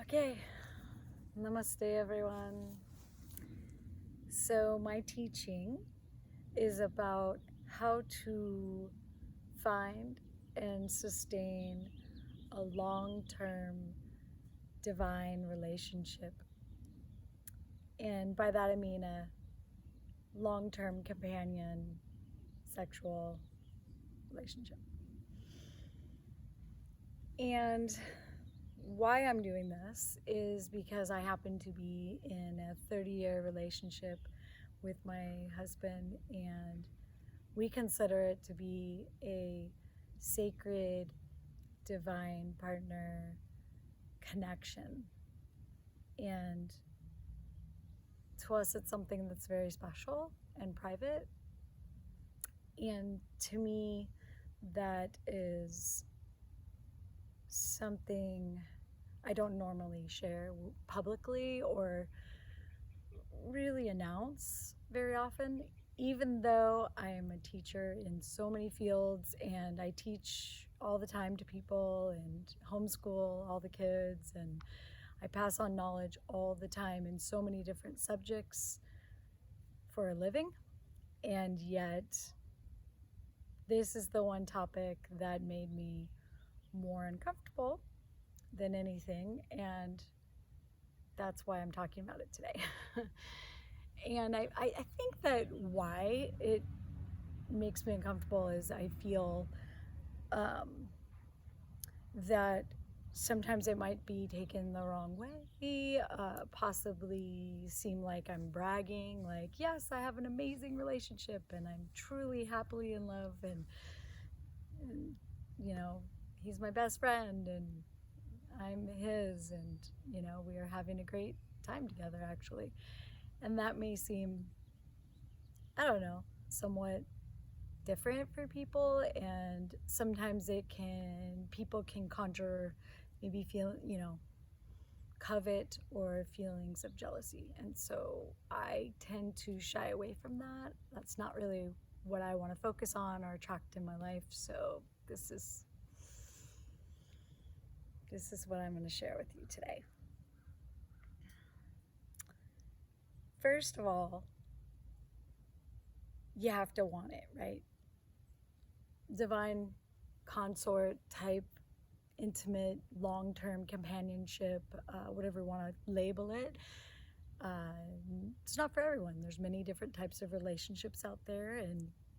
Okay, namaste everyone. So my teaching is about how to find and sustain a long-term divine relationship. And by that I mean a long-term companion sexual relationship. And why I'm doing this is because I happen to be in a 30-year relationship with my husband, and we consider it to be a sacred, divine partner connection. And to us, it's something that's very special and private. And to me, that is something I don't normally share publicly or really announce very often, even though I am a teacher in so many fields and I teach all the time to people and homeschool all the kids, and I pass on knowledge all the time in so many different subjects for a living. And yet this is the one topic that made me more uncomfortable than anything, and that's why I'm talking about it today. And I think that why it makes me uncomfortable is I feel that sometimes it might be taken the wrong way, possibly seem like I'm bragging, like, yes, I have an amazing relationship and I'm truly happily in love, and you know, he's my best friend and I'm his, and you know, we are having a great time together actually. And that may seem, I don't know, somewhat different for people, and sometimes people can conjure maybe covet or feelings of jealousy. And so I tend to shy away from that. That's not really what I want to focus on or attract in my life. So this is what I'm going to share with you today. First of all, you have to want it, right? Divine consort type, intimate, long-term companionship, whatever you want to label it. It's not for everyone. There's many different types of relationships out there,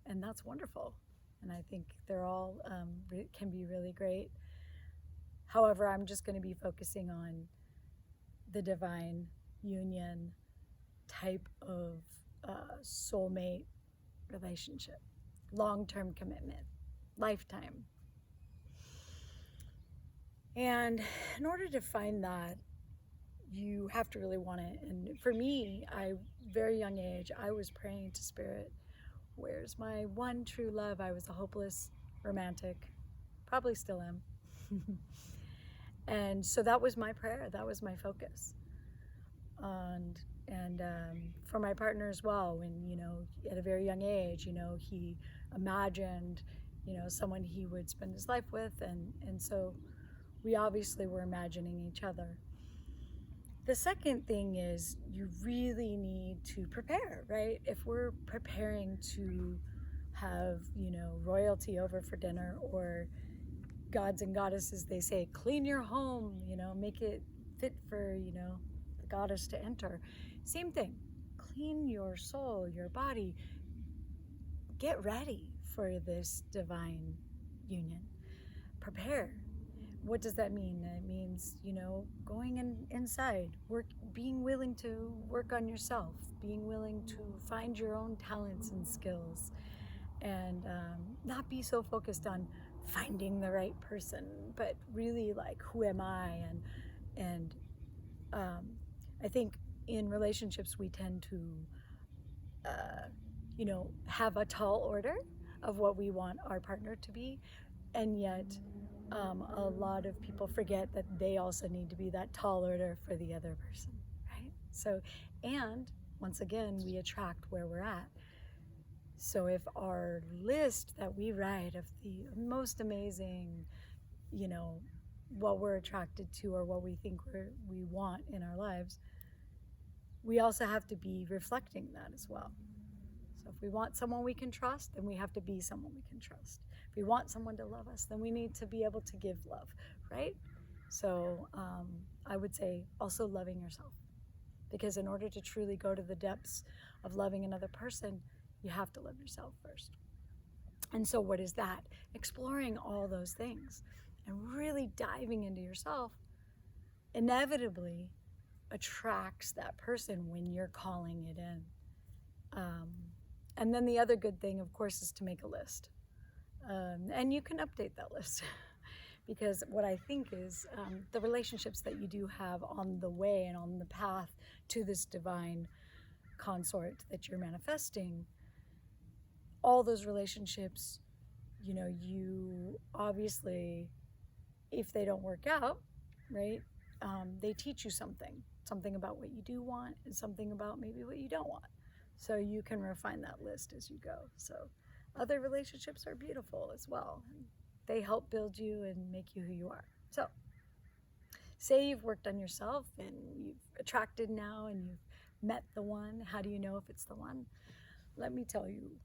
and that's wonderful. And I think they're all can be really great. However, I'm just going to be focusing on the divine union type of soulmate relationship, long-term commitment, lifetime. And in order to find that, you have to really want it. And for me, very young age, I was praying to Spirit, where's my one true love? I was a hopeless romantic, probably still am. And so that was my prayer, that was my focus. And for my partner as well, when, at a very young age, he imagined, someone he would spend his life with. And so we obviously were imagining each other. The second thing is you really need to prepare, right? If we're preparing to have, royalty over for dinner, or gods and goddesses, they say, clean your home, make it fit for, the goddess to enter. Same thing, clean your soul, your body, get ready for this divine union, prepare. What does that mean? It means, going inside, being willing to work on yourself, being willing to find your own talents and skills, and not be so focused on finding the right person, but really like, who am I? And I think in relationships we tend to, have a tall order of what we want our partner to be, and yet a lot of people forget that they also need to be that tall order for the other person, right? So, and once again, we attract where we're at. So if our list that we write of the most amazing, what we're attracted to or what we think we want in our lives, we also have to be reflecting that as well. So if we want someone we can trust, then we have to be someone we can trust. If we want someone to love us, then we need to be able to give love, right? So I would say also loving yourself, because in order to truly go to the depths of loving another person, you have to love yourself first. And so what is that? Exploring all those things and really diving into yourself inevitably attracts that person when you're calling it in. And then the other good thing, of course, is to make a list. And you can update that list. Because what I think is the relationships that you do have on the way and on the path to this divine consort that you're manifesting, all those relationships, you obviously, if they don't work out, right, they teach you something about what you do want and something about maybe what you don't want. So you can refine that list as you go. So other relationships are beautiful as well. They help build you and make you who you are. So say you've worked on yourself and you've attracted now and you've met the one. How do you know if it's the one? Let me tell you,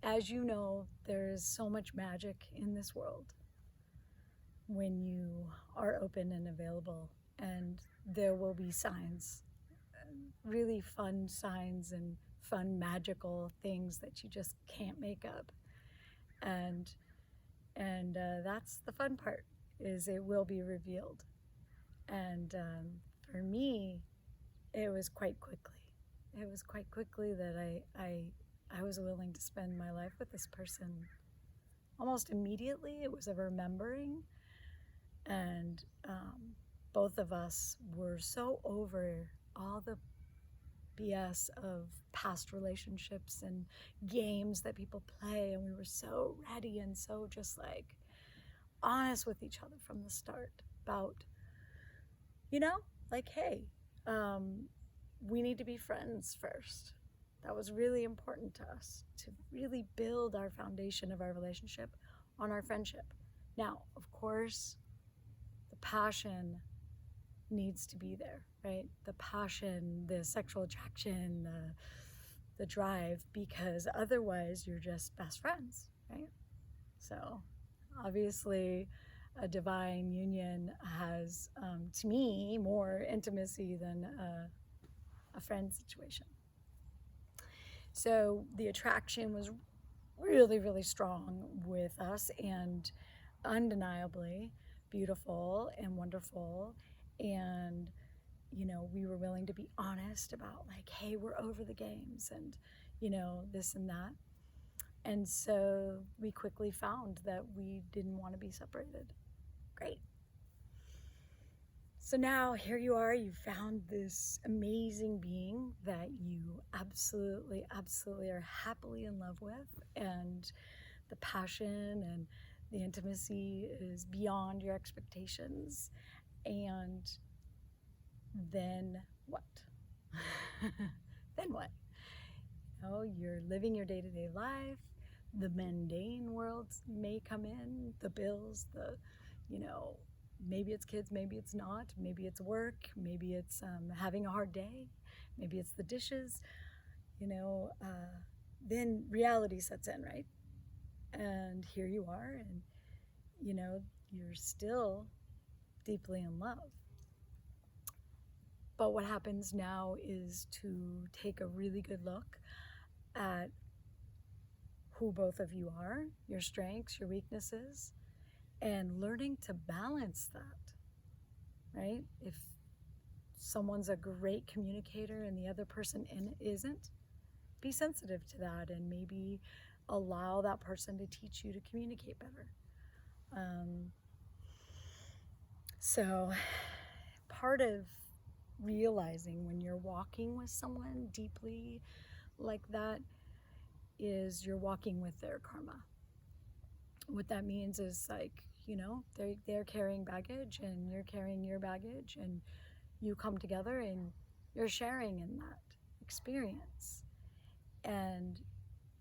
as you know, there is so much magic in this world when you are open and available, and there will be signs, really fun signs and fun magical things that you just can't make up. And that's the fun part, is it will be revealed. And for me, it was quite quickly. It was quite quickly that I was willing to spend my life with this person. Almost immediately, it was a remembering. And both of us were so over all the BS of past relationships and games that people play, and we were so ready and so just like honest with each other from the start about, hey, we need to be friends first. That was really important to us, to really build our foundation of our relationship on our friendship. Now, of course, the passion needs to be there, right? The passion, the sexual attraction, the drive, because otherwise you're just best friends, right? So obviously a divine union has, to me, more intimacy than a friend situation. So the attraction was really, really strong with us, and undeniably beautiful and wonderful. And we were willing to be honest about hey, we're over the games and this and that. And so we quickly found that we didn't want to be separated. Great. So now here you are, you found this amazing being that you absolutely, absolutely are happily in love with, and the passion and the intimacy is beyond your expectations. And then what? Then what? You're living your day-to-day life. The mundane world may come in, the bills, maybe it's kids, maybe it's not, maybe it's work, maybe it's having a hard day, maybe it's the dishes, then reality sets in, right? And here you are, and you're still deeply in love. But what happens now is to take a really good look at who both of you are, your strengths, your weaknesses, and learning to balance that, right? If someone's a great communicator and the other person isn't, be sensitive to that and maybe allow that person to teach you to communicate better. So part of realizing when you're walking with someone deeply like that is you're walking with their karma. What that means is they're carrying baggage and you're carrying your baggage, and you come together and you're sharing in that experience. And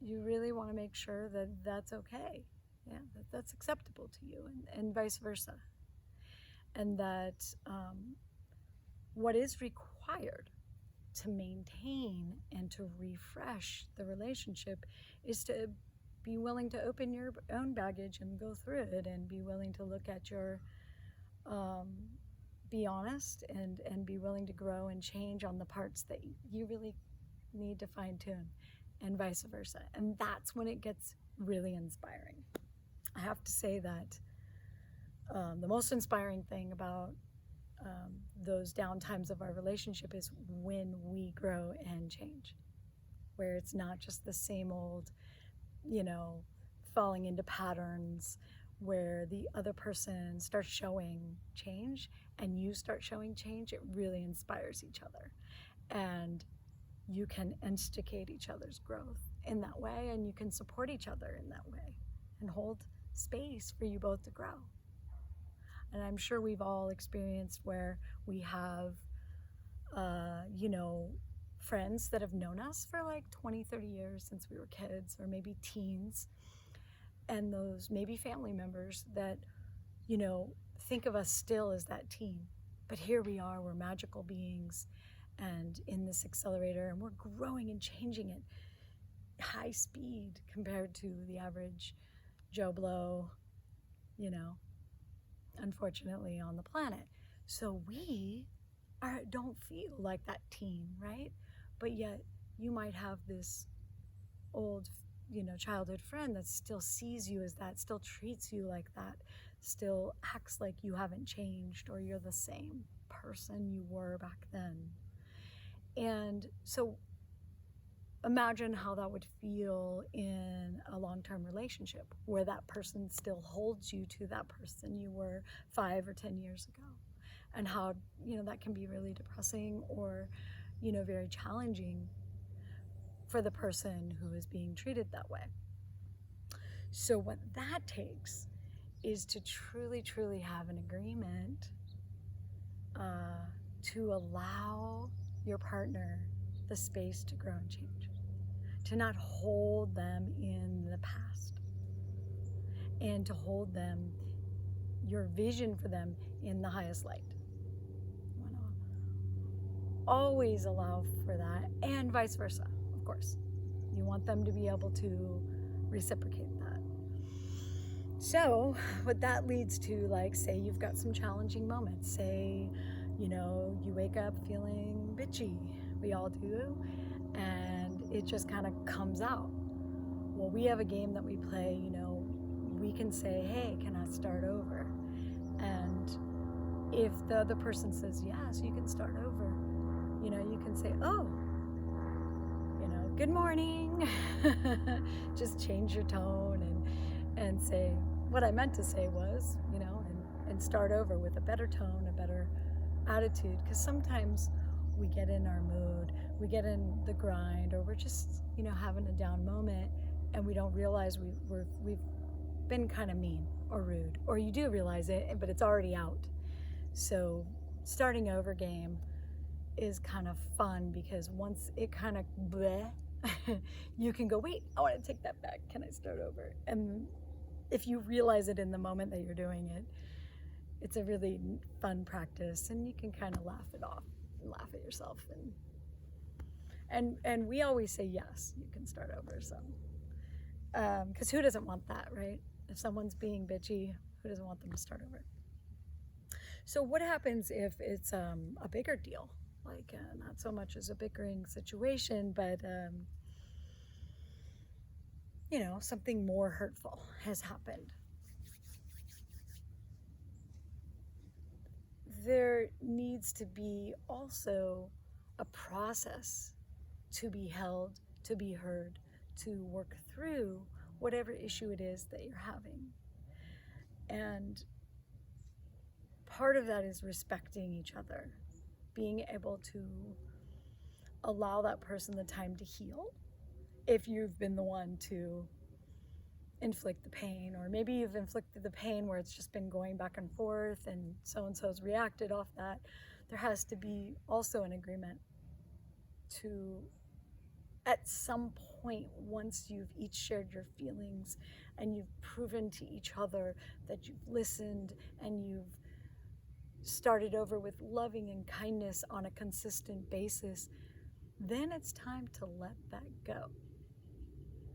you really want to make sure that that's okay. Yeah, that's acceptable to you, and vice versa. And that what is required to maintain and to refresh the relationship is to be willing to open your own baggage and go through it, and be willing to look at your um, be honest, and be willing to grow and change on the parts that you really need to fine tune, and vice versa. And that's when it gets really inspiring. I have to say that the most inspiring thing about those down times of our relationship is when we grow and change, where it's not just the same old, you know, falling into patterns, where the other person starts showing change and you start showing change. It really inspires each other, and you can instigate each other's growth in that way, and you can support each other in that way, and hold space for you both to grow. And I'm sure we've all experienced where we have, you know, friends that have known us for like 20, 30 years since we were kids, or maybe teens, and those maybe family members that, you know, think of us still as that teen. But here we are, we're magical beings, and in this accelerator, and we're growing and changing at high speed compared to the average Joe Blow, you know, unfortunately, on the planet. So we don't feel like that teen, right? But yet you might have this old, you know, childhood friend that still sees you as that, still treats you like that, still acts like you haven't changed, or you're the same person you were back then. And so imagine how that would feel in a long-term relationship, where that person still holds you to that person you were 5 or 10 years ago, and how, you know, that can be really depressing, or, you know, very challenging for the person who is being treated that way. So what that takes is to truly, truly have an agreement to allow your partner the space to grow and change, to not hold them in the past, and to hold them, your vision for them, in the highest light. You want to always allow for that, and vice versa, of course. You want them to be able to reciprocate that. So what that leads to, like, say you've got some challenging moments, say, you know, you wake up feeling bitchy, we all do, and it just kind of comes out. Well, we have a game that we play, you know, we can say, hey, can I start over? And if the other person says yes, you can start over. You know, you can say, oh, you know, good morning. Just change your tone, and say, what I meant to say was, you know, and start over with a better tone, a better attitude. Because sometimes we get in our mood, we get in the grind, or we're just, you know, having a down moment, and we don't realize we've been kind of mean or rude, or you do realize it, but it's already out. So starting over game is kind of fun, because once it kind of bleh, you can go, wait, I want to take that back. Can I start over? And if you realize it in the moment that you're doing it, it's a really fun practice, and you can kind of laugh it off and laugh at yourself. And we always say yes, you can start over. So, because who doesn't want that, right? If someone's being bitchy, who doesn't want them to start over? So what happens if it's a bigger deal? Like not so much as a bickering situation, but you know, something more hurtful has happened. There needs to be also a process to be held, to be heard, to work through whatever issue it is that you're having. And part of that is respecting each other, being able to allow that person the time to heal if you've been the one to inflict the pain, or maybe you've inflicted the pain where it's just been going back and forth, and so-and-so's reacted off that. There has to be also an agreement to at some point, once you've each shared your feelings and you've proven to each other that you've listened and you've started over with loving and kindness on a consistent basis, then it's time to let that go.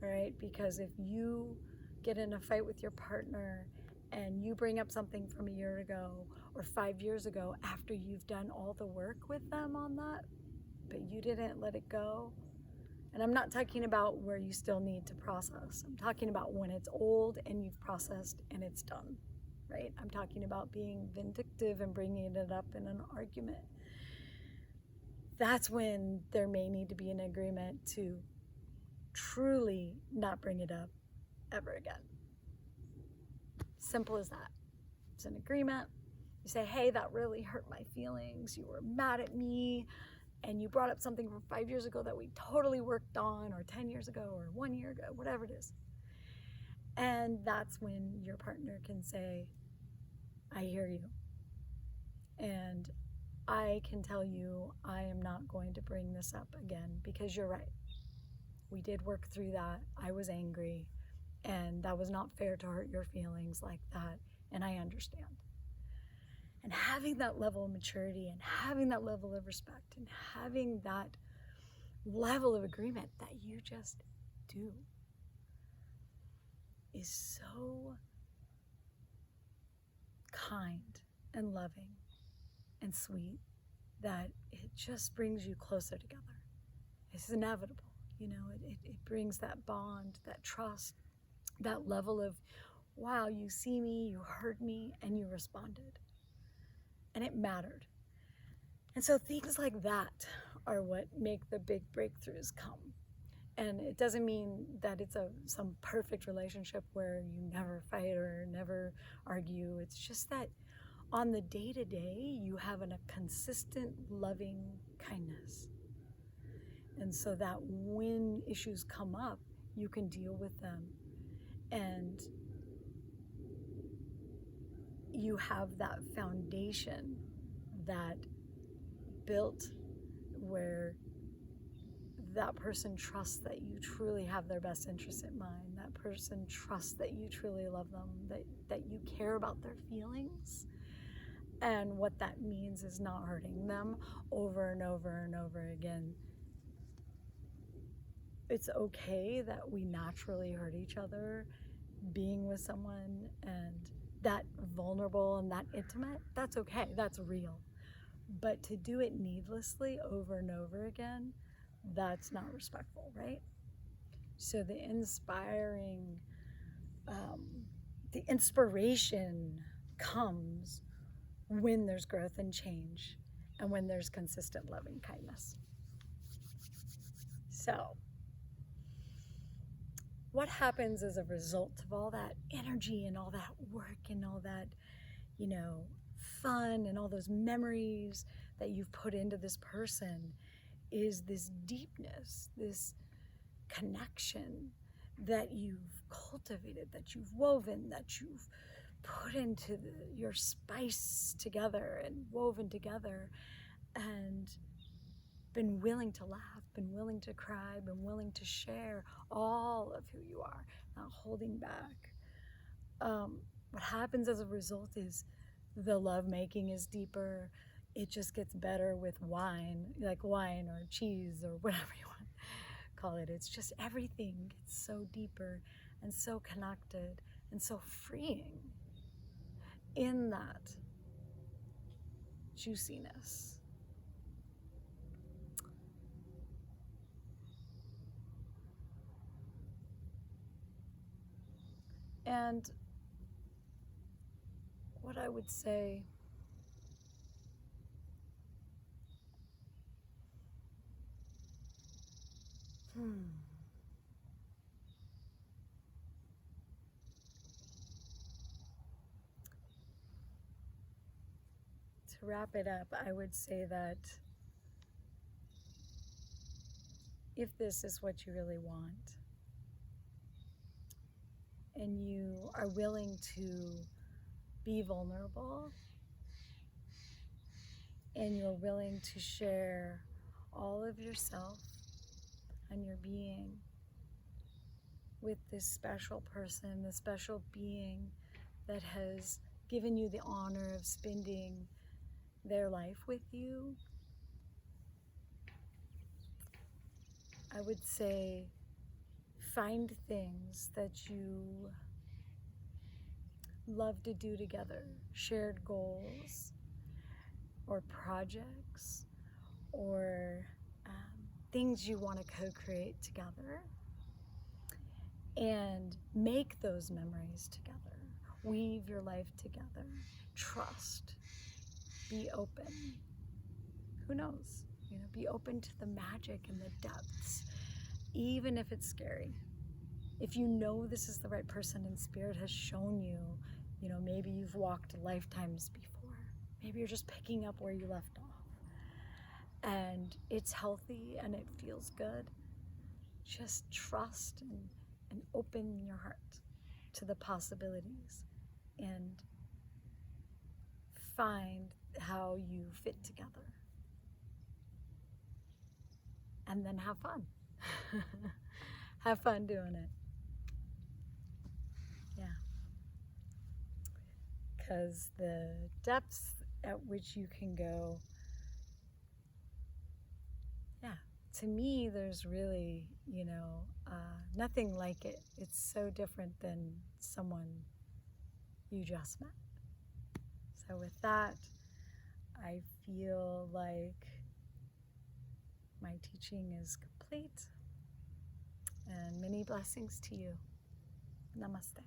All right? Because if you get in a fight with your partner and you bring up something from a year ago or 5 years ago after you've done all the work with them on that, but you didn't let it go, and I'm not talking about where you still need to process. I'm talking about when it's old and you've processed and it's done, right? I'm talking about being vindictive and bringing it up in an argument. That's when there may need to be an agreement to truly not bring it up ever again. Simple as that. It's an agreement. You say, hey, that really hurt my feelings. You were mad at me. And you brought up something from 5 years ago that we totally worked on, or 10 years ago, or 1 year ago, whatever it is. And that's when your partner can say, I hear you. And I can tell you I am not going to bring this up again because you're right. We did work through that. I was angry, and that was not fair to hurt your feelings like that, and I understand. And having that level of maturity and having that level of respect and having that level of agreement that you just do is so kind and loving and sweet that it just brings you closer together. It's inevitable, you know, it brings that bond, that trust, that level of, wow, you see me, you heard me, and you responded. And it mattered. And so things like that are what make the big breakthroughs come. And it doesn't mean that it's some perfect relationship where you never fight or never argue. It's just that on the day-to-day, you have a consistent, loving kindness. And so that when issues come up, you can deal with them. And you have that foundation that built where that person trusts that you truly have their best interests in mind. That person trusts that you truly love them, that you care about their feelings. And what that means is not hurting them over and over and over again. It's okay that we naturally hurt each other being with someone, and that vulnerable and that intimate, that's okay, that's real. But to do it needlessly over and over again, that's not respectful, right? So the inspiration comes when there's growth and change and when there's consistent loving kindness. So what happens as a result of all that energy and all that work and all that, you know, fun and all those memories that you've put into this person is this deepness, this connection that you've cultivated, that you've woven, that you've put into your spice together and woven together, and been willing to laugh, been willing to cry, been willing to share all of who you are, not holding back. What happens as a result is the lovemaking is deeper. It just gets better with wine, like wine or cheese or whatever you want to call it. It's just everything gets so deeper and so connected and so freeing in that juiciness. And what I would say, to wrap it up, I would say that if this is what you really want, and you are willing to be vulnerable, and you're willing to share all of yourself, and your being with this special person, this special being that has given you the honor of spending their life with you, I would say find things that you love to do together, shared goals or projects or things you want to co-create together, and make those memories together. Weave your life together. Trust. Be open. Who knows? Be open to the magic and the depths, even if it's scary. If you know this is the right person and Spirit has shown you, maybe you've walked lifetimes before. Maybe you're just picking up where you left off. And it's healthy and it feels good. Just trust and open your heart to the possibilities and find how you fit together. And then have fun. Have fun doing it. Yeah. Because the depths at which you can go, to me, there's really, nothing like it. It's so different than someone you just met. So with that, I feel like my teaching is complete, and many blessings to you. Namaste.